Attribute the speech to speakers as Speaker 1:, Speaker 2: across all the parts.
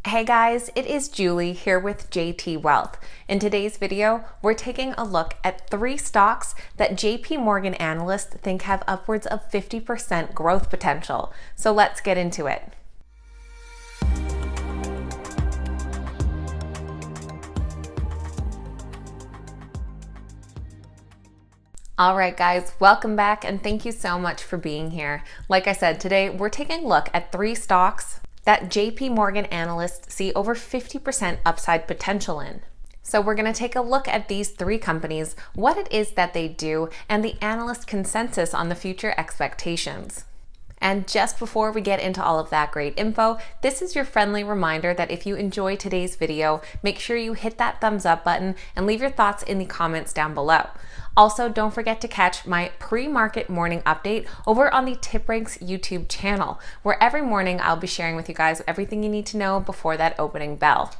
Speaker 1: Hey guys, it is Julie here with JT Wealth. In today's video, we're taking a look at 3 stocks that JP Morgan analysts think have upwards of 50% growth potential. So let's get into it. All right, guys, welcome back and thank you so much for being here. Like I said, today we're taking a look at 3 stocks that JP Morgan analysts see over 50% upside potential in. So we're going to take a look at these 3 companies, what it is that they do, and the analyst consensus on the future expectations. And just before we get into all of that great info, this is your friendly reminder that if you enjoy today's video, make sure you hit that thumbs up button and leave your thoughts in the comments down below. Also, don't forget to catch my pre-market morning update over on the TipRanks YouTube channel, where every morning I'll be sharing with you guys everything you need to know before that opening bell.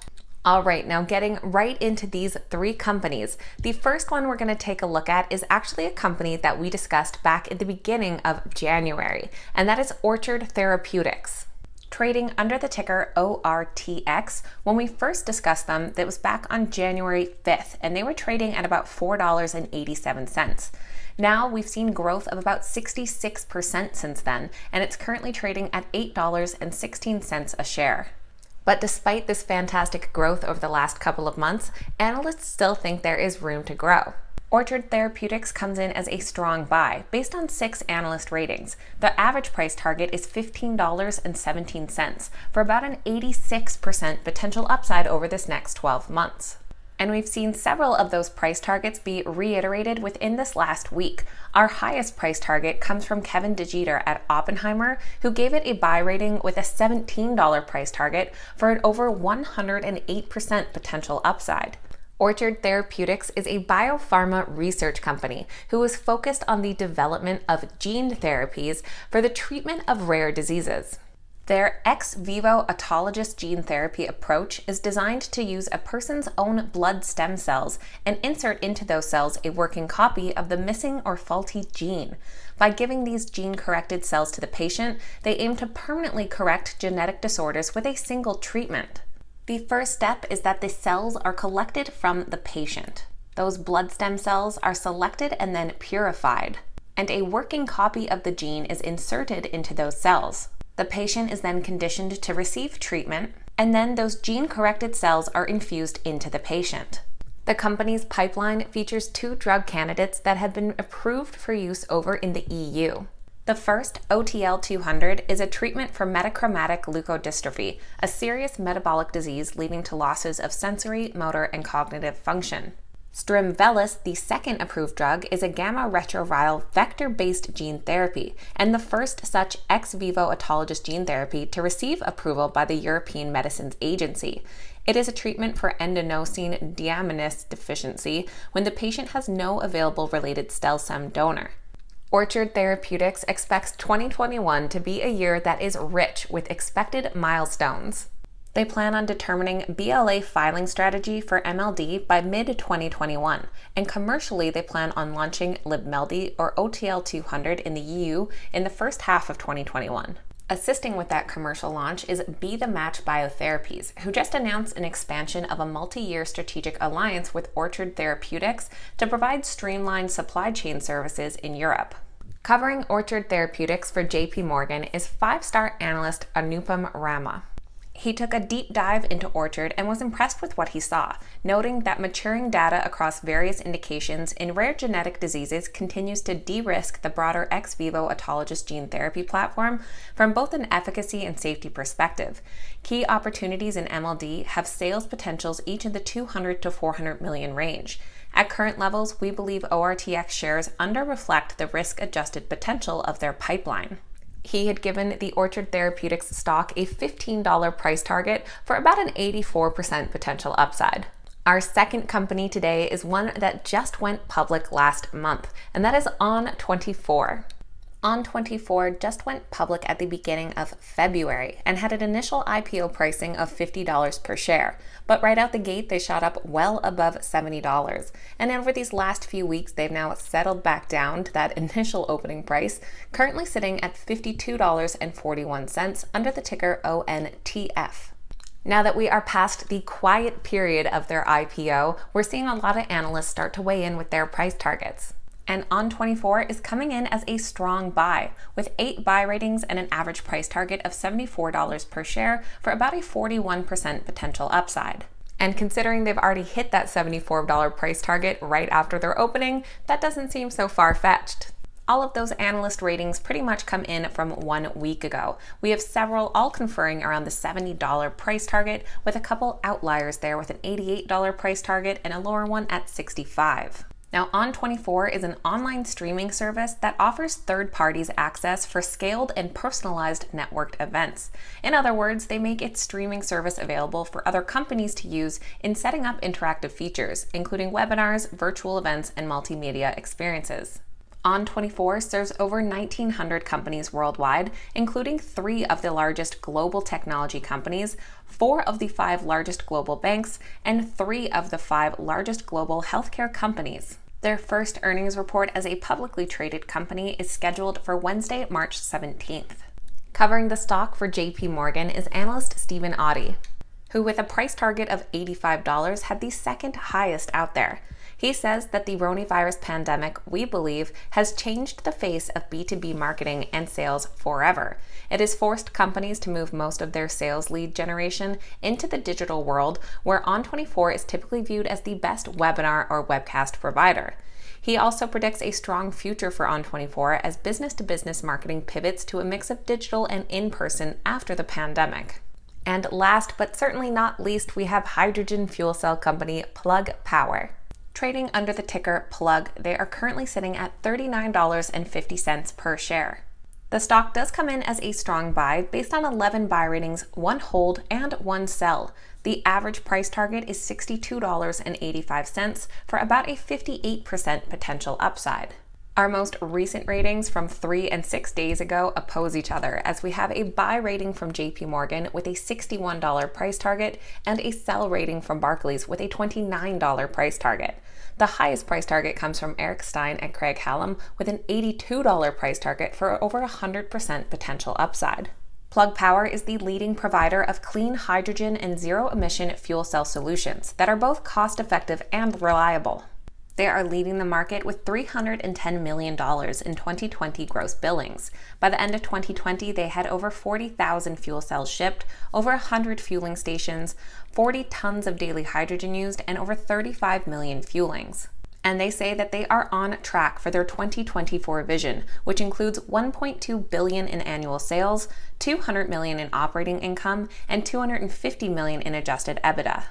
Speaker 1: All right, now getting right into these 3 companies. The first one we're going to take a look at is actually a company that we discussed back at the beginning of January, and that is Orchard Therapeutics. Trading under the ticker ORTX, when we first discussed them, that was back on January 5th, and they were trading at about $4.87. Now we've seen growth of about 66% since then, and it's currently trading at $8.16 a share. But despite this fantastic growth over the last couple of months, analysts still think there is room to grow. Orchard Therapeutics comes in as a strong buy based on 6 analyst ratings. The average price target is $15.17 for about an 86% potential upside over this next 12 months. And we've seen several of those price targets be reiterated within this last week. Our highest price target comes from Kevin DeGeeter at Oppenheimer, who gave it a buy rating with a $17 price target for an over 108% potential upside. Orchard Therapeutics is a biopharma research company who is focused on the development of gene therapies for the treatment of rare diseases. Their ex vivo autologous gene therapy approach is designed to use a person's own blood stem cells and insert into those cells a working copy of the missing or faulty gene. By giving these gene-corrected cells to the patient, they aim to permanently correct genetic disorders with a single treatment. The first step is that the cells are collected from the patient. Those blood stem cells are selected and then purified, and a working copy of the gene is inserted into those cells. The patient is then conditioned to receive treatment, and then those gene-corrected cells are infused into the patient. The company's pipeline features 2 drug candidates that have been approved for use over in the EU. The first, OTL-200, is a treatment for metachromatic leukodystrophy, a serious metabolic disease leading to losses of sensory, motor, and cognitive function. Strimvelis, the second approved drug, is a gamma-retroviral vector-based gene therapy, and the first such ex vivo autologous gene therapy to receive approval by the European Medicines Agency. It is a treatment for adenosine deaminase deficiency when the patient has no available related stem cell donor. Orchard Therapeutics expects 2021 to be a year that is rich with expected milestones. They plan on determining BLA filing strategy for MLD by mid-2021, and commercially they plan on launching Libmeldy or OTL-200 in the EU in the first half of 2021. Assisting with that commercial launch is Be The Match Biotherapies, who just announced an expansion of a multi-year strategic alliance with Orchard Therapeutics to provide streamlined supply chain services in Europe. Covering Orchard Therapeutics for JP Morgan is 5-star analyst Anupam Rama. He took a deep dive into Orchard and was impressed with what he saw, noting that maturing data across various indications in rare genetic diseases continues to de-risk the broader ex vivo autologous gene therapy platform from both an efficacy and safety perspective. Key opportunities in MLD have sales potentials each in the 200 to 400 million range. At current levels, we believe ORTX shares under-reflect the risk-adjusted potential of their pipeline. He had given the Orchard Therapeutics stock a $15 price target for about an 84% potential upside. Our second company today is one that just went public last month, and that is On24. On24 just went public at the beginning of February and had an initial IPO pricing of $50 per share, but right out the gate they shot up well above $70. And over these last few weeks they've now settled back down to that initial opening price, currently sitting at $52.41 under the ticker ONTF. Now that we are past the quiet period of their IPO, we're seeing a lot of analysts start to weigh in with their price targets. And On24 is coming in as a strong buy, with 8 buy ratings and an average price target of $74 per share for about a 41% potential upside. And considering they've already hit that $74 price target right after their opening, that doesn't seem so far-fetched. All of those analyst ratings pretty much come in from 1 week ago. We have several all conferring around the $70 price target, with a couple outliers there with an $88 price target and a lower one at $65. Now, On24 is an online streaming service that offers third parties access for scaled and personalized networked events. In other words, they make its streaming service available for other companies to use in setting up interactive features, including webinars, virtual events, and multimedia experiences. On24 serves over 1,900 companies worldwide, including 3 of the largest global technology companies, 4 of the 5 largest global banks, and 3 of the 5 largest global healthcare companies. Their first earnings report as a publicly traded company is scheduled for Wednesday, March 17th. Covering the stock for JP Morgan is analyst Stephen Audi, who with a price target of $85 had the second highest out there. He says that the coronavirus pandemic, we believe, has changed the face of B2B marketing and sales forever. It has forced companies to move most of their sales lead generation into the digital world, where On24 is typically viewed as the best webinar or webcast provider. He also predicts a strong future for On24 as business-to-business marketing pivots to a mix of digital and in-person after the pandemic. And last but certainly not least, we have hydrogen fuel cell company Plug Power. Trading under the ticker PLUG, they are currently sitting at $39.50 per share. The stock does come in as a strong buy based on 11 buy ratings, 1 hold, and 1 sell. The average price target is $62.85 for about a 58% potential upside. Our most recent ratings from 3 and 6 days ago oppose each other, as we have a buy rating from JP Morgan with a $61 price target and a sell rating from Barclays with a $29 price target. The highest price target comes from Eric Stein at Craig-Hallum with an $82 price target for over 100% potential upside. Plug Power is the leading provider of clean hydrogen and zero-emission fuel cell solutions that are both cost-effective and reliable. They are leading the market with $310 million in 2020 gross billings. By the end of 2020, they had over 40,000 fuel cells shipped, over 100 fueling stations, 40 tons of daily hydrogen used, and over 35 million fuelings. And they say that they are on track for their 2024 vision, which includes $1.2 billion in annual sales, $200 million in operating income, and $250 million in adjusted EBITDA.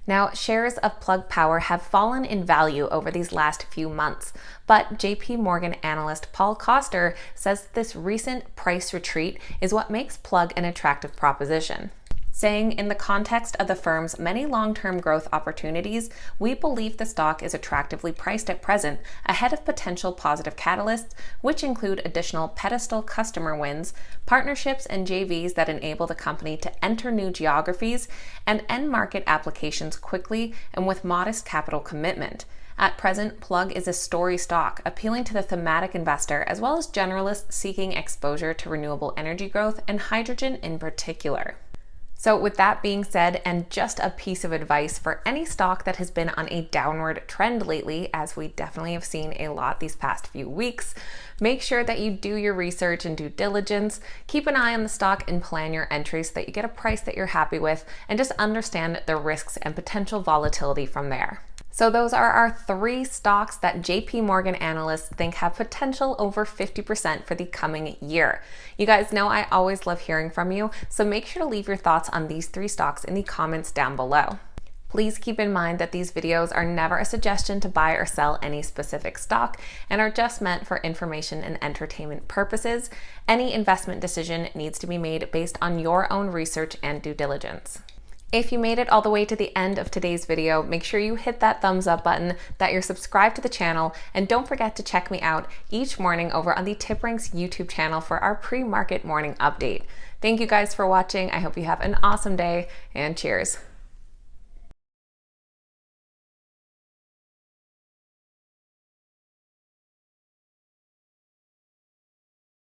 Speaker 1: Now, shares of Plug Power have fallen in value over these last few months, but JP Morgan analyst Paul Coster says this recent price retreat is what makes Plug an attractive proposition, saying, in the context of the firm's many long-term growth opportunities, we believe the stock is attractively priced at present ahead of potential positive catalysts, which include additional pedestal customer wins, partnerships and JVs that enable the company to enter new geographies, and end market applications quickly and with modest capital commitment. At present, Plug is a story stock, appealing to the thematic investor as well as generalists seeking exposure to renewable energy growth and hydrogen in particular. So with that being said, and just a piece of advice for any stock that has been on a downward trend lately, as we definitely have seen a lot these past few weeks, make sure that you do your research and due diligence, keep an eye on the stock and plan your entries so that you get a price that you're happy with, and just understand the risks and potential volatility from there. So those are our 3 stocks that JP Morgan analysts think have potential over 50% for the coming year. You guys know I always love hearing from you, so make sure to leave your thoughts on these 3 stocks in the comments down below. Please keep in mind that these videos are never a suggestion to buy or sell any specific stock and are just meant for information and entertainment purposes. Any investment decision needs to be made based on your own research and due diligence. If you made it all the way to the end of today's video, make sure you hit that thumbs up button, that you're subscribed to the channel, and don't forget to check me out each morning over on the TipRanks YouTube channel for our pre-market morning update. Thank you guys for watching. I hope you have an awesome day, and cheers.